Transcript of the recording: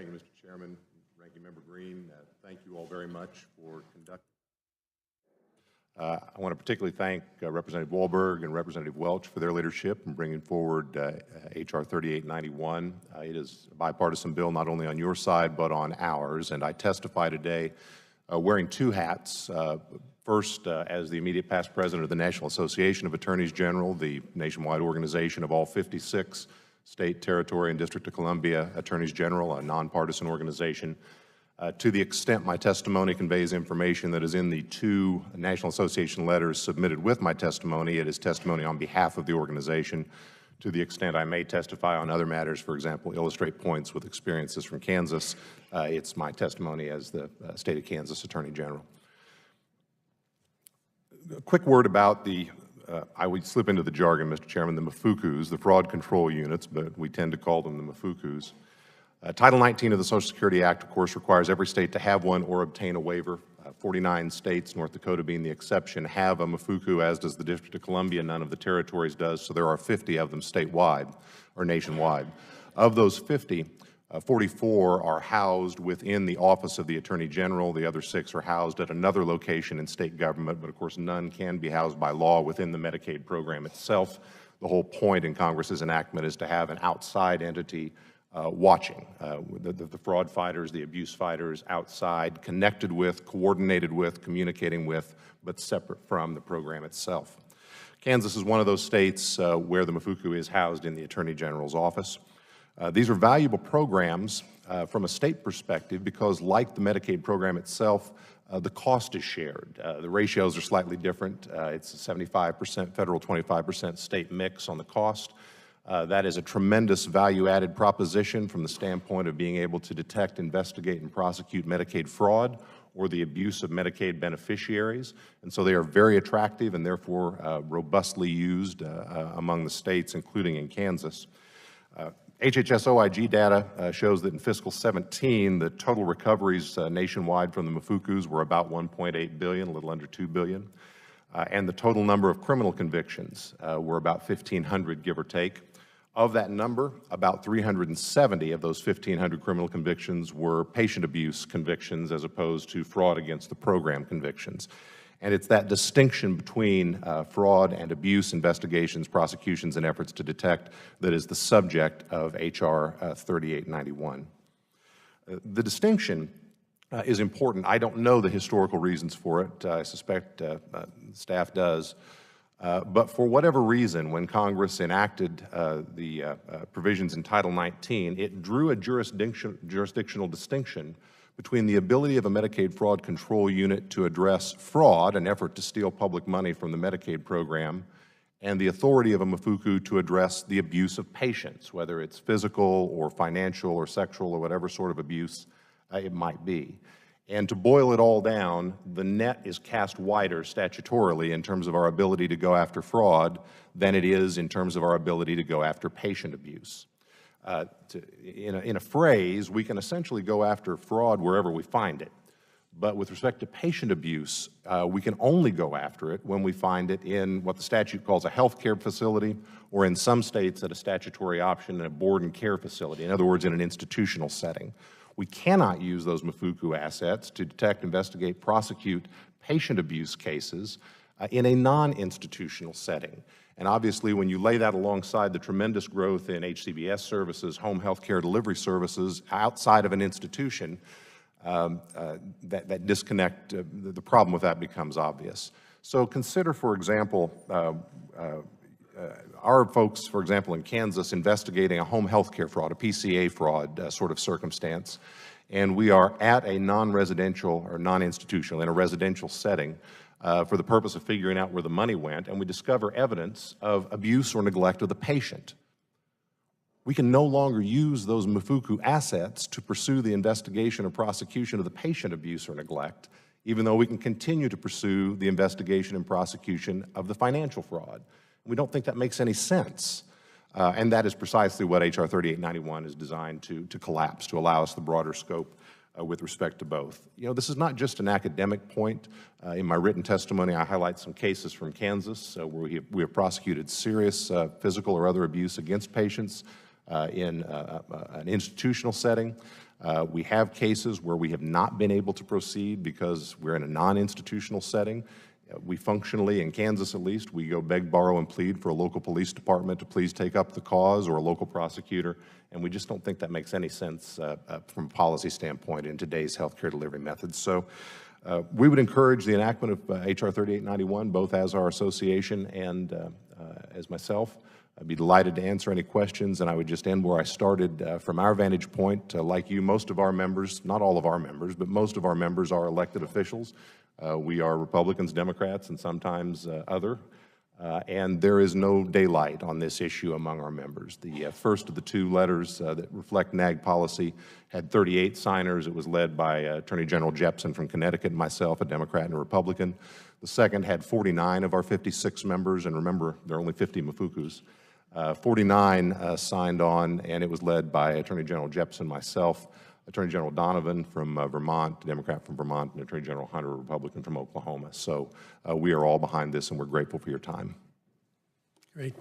Thank you, Mr. Chairman. Ranking Member Green, thank you all very much for conducting. I want to particularly thank Representative Wahlberg and Representative Welch for their leadership in bringing forward H.R. 3891. It is a bipartisan bill not only on your side but on ours, and I testify today wearing two hats. First, as the immediate past president of the National Association of Attorneys General, the nationwide organization of all 56 state, territory, and District of Columbia Attorneys General, a nonpartisan organization. To the extent my testimony conveys information that is in the two National Association letters submitted with my testimony, it is testimony on behalf of the organization. To the extent I may testify on other matters, for example, illustrate points with experiences from Kansas, it's my testimony as the State of Kansas Attorney General. A quick word about the, I would slip into the jargon, Mr. Chairman, the MFUCUs, the fraud control units, but we tend to call them the MFUCUs. Title 19 of the Social Security Act, of course, requires every state to have one or obtain a waiver. 49 states, North Dakota being the exception, have a MFUCU, as does the District of Columbia. None of the territories does, so there are 50 of them statewide or nationwide. Of those 50, 44 are housed within the Office of the Attorney General. The other 6 are housed at another location in state government, but of course none can be housed by law within the Medicaid program itself. The whole point in Congress's enactment is to have an outside entity watching the fraud fighters, the abuse fighters outside, connected with, coordinated with, communicating with, but separate from the program itself. Kansas is one of those states where the MFUCU is housed in the Attorney General's office. These are valuable programs from a state perspective because, like the Medicaid program itself, the cost is shared. The ratios are slightly different. It's a 75% federal, 25% state mix on the cost. That is a tremendous value-added proposition from the standpoint of being able to detect, investigate, and prosecute Medicaid fraud or the abuse of Medicaid beneficiaries. And so they are very attractive and therefore robustly used among the states, including in Kansas. HHS OIG data shows that in fiscal 17, the total recoveries nationwide from the MFUCUs were about $1.8 billion, a little under $2 billion. And the total number of criminal convictions were about 1,500, give or take. Of that number, about 370 of those 1,500 criminal convictions were patient abuse convictions as opposed to fraud against the program convictions. And it's that distinction between fraud and abuse investigations, prosecutions, and efforts to detect that is the subject of H.R. 3891. The distinction is important. I don't know the historical reasons for it. I suspect staff does. But for whatever reason, when Congress enacted the provisions in Title 19, it drew a jurisdictional distinction between the ability of a Medicaid fraud control unit to address fraud, an effort to steal public money from the Medicaid program, and the authority of a MFUCU to address the abuse of patients, whether it's physical or financial or sexual or whatever sort of abuse it might be. And to boil it all down, the net is cast wider statutorily in terms of our ability to go after fraud than it is in terms of our ability to go after patient abuse. In a phrase, we can essentially go after fraud wherever we find it. But with respect to patient abuse, we can only go after it when we find it in what the statute calls a health care facility, or in some states at a statutory option in a board and care facility, in other words, in an institutional setting. We cannot use those MFUCU assets to detect, investigate, prosecute patient abuse cases in a non-institutional setting. And obviously, when you lay that alongside the tremendous growth in HCBS services, home health care delivery services outside of an institution, that disconnect, the problem with that becomes obvious. So consider, for example, our folks, for example, in Kansas, investigating a home health care fraud, a PCA fraud sort of circumstance, and we are at a non-residential or non-institutional, in a residential setting, for the purpose of figuring out where the money went, and we discover evidence of abuse or neglect of the patient. We can no longer use those MFUCU assets to pursue the investigation or prosecution of the patient abuse or neglect, even though we can continue to pursue the investigation and prosecution of the financial fraud. We don't think that makes any sense. And that is precisely what H.R. 3891 is designed to collapse, to allow us the broader scope with respect to both. You know, this is not just an academic point. In my written testimony, I highlight some cases from Kansas where we have prosecuted serious physical or other abuse against patients in an institutional setting. We have cases where we have not been able to proceed because we're in a non-institutional setting. We functionally, in Kansas at least, we go beg, borrow, and plead for a local police department to please take up the cause, or a local prosecutor, and we just don't think that makes any sense from a policy standpoint in today's healthcare delivery methods. So we would encourage the enactment of H.R. 3891, both as our association and as myself. I'd be delighted to answer any questions, and I would just end where I started. From our vantage point, like you, most of our members, not all of our members, but most of our members are elected officials. We are Republicans, Democrats, and sometimes other, and there is no daylight on this issue among our members. The first of the two letters that reflect NAG policy had 38 signers. It was led by Attorney General Jepsen from Connecticut and myself, a Democrat and a Republican. The second had 49 of our 56 members, and remember, there are only 50 Mafukus. 49 signed on, and it was led by Attorney General Jepsen, myself, Attorney General Donovan from Vermont, a Democrat from Vermont, and Attorney General Hunter, a Republican from Oklahoma. So we are all behind this, and we're grateful for your time. Great.